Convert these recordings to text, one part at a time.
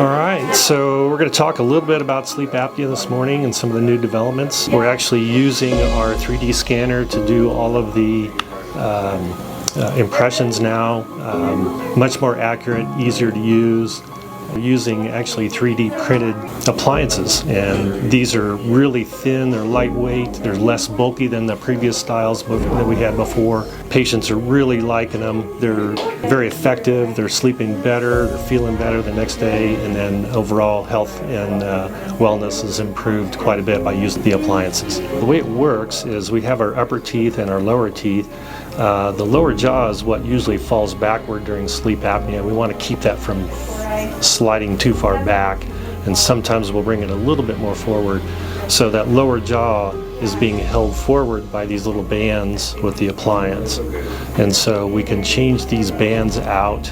All right, so we're going to talk a little bit about sleep apnea this morning and some of the new developments. We're actually using our 3D scanner to do all of the impressions now, much more accurate, easier to use. We're using actually 3D printed appliances, and these are really thin, they're lightweight, they're less bulky than the previous styles that we had before. Patients are really liking them. They're very effective, they're sleeping better, they're feeling better the next day, and then overall health and wellness is improved quite a bit by using the appliances. The way it works is we have our upper teeth and our lower teeth. The lower jaw is what usually falls backward during sleep apnea. We want to keep that from sliding too far back, and sometimes we'll bring it a little bit more forward. So that lower jaw is being held forward by these little bands with the appliance. And so we can change these bands out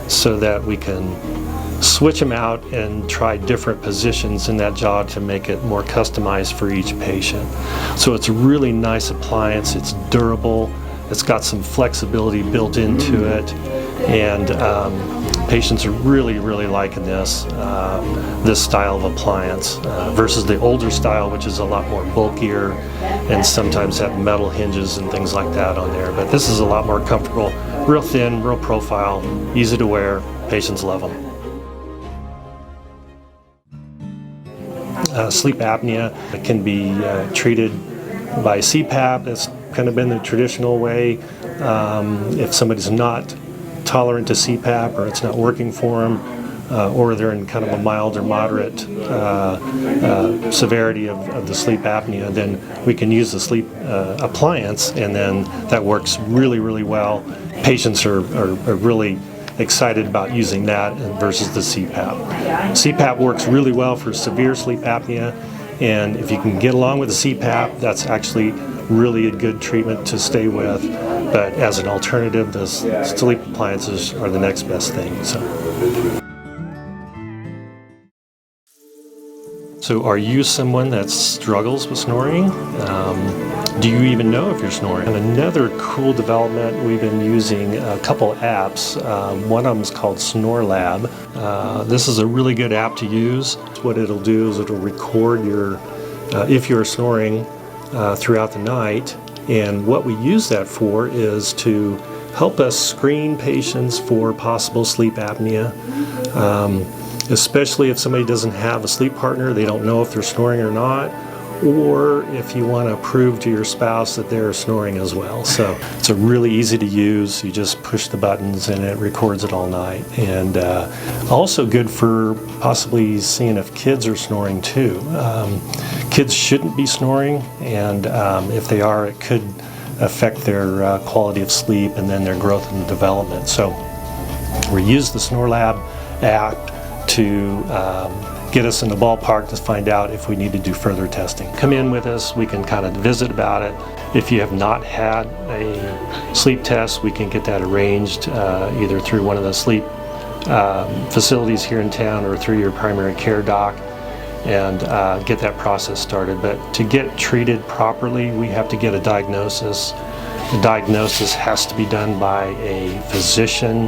so that we can switch them out and try different positions in that jaw to make it more customized for each patient. So it's a really nice appliance, it's durable, it's got some flexibility built into it, and patients are really liking this style of appliance versus the older style, which is a lot more bulkier and sometimes have metal hinges and things like that on there. But this is a lot more comfortable, real thin, real profile, easy to wear. Patients love them. Sleep apnea can be treated by CPAP. That's kind of been the traditional way. If somebody's not tolerant to CPAP, or it's not working for them, or they're in kind of a mild or moderate severity of the sleep apnea, then we can use the sleep appliance, and then that works really well. Patients are really excited about using that versus the CPAP. CPAP works really well for severe sleep apnea, and if you can get along with the CPAP, that's actually really a good treatment to stay with. But as an alternative, the sleep appliances are the next best thing. So are you someone that struggles with snoring? Do you even know if you're snoring? And another cool development, we've been using a couple apps. One of them is called Snore Lab. This is a really good app to use. What it'll do is it'll record your, if you're snoring throughout the night. And what we use that for is to help us screen patients for possible sleep apnea. Especially if somebody doesn't have a sleep partner, they don't know if they're snoring or not, or if you want to prove to your spouse that they're snoring as well. So it's a really easy to use. You just push the buttons and it records it all night. And also good for possibly seeing if kids are snoring too. Kids shouldn't be snoring, and if they are, it could affect their quality of sleep and then their growth and development. So we use the Snore Lab app to get us in the ballpark to find out if we need to do further testing. Come in with us, we can kind of visit about it. If you have not had a sleep test, we can get that arranged either through one of the sleep facilities here in town or through your primary care doc, and get that process started. But to get treated properly, we have to get a diagnosis. The diagnosis has to be done by a physician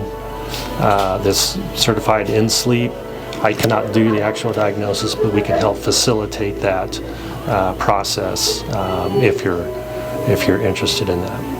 that's certified in sleep. I cannot do the actual diagnosis, but we can help facilitate that process if you're interested in that.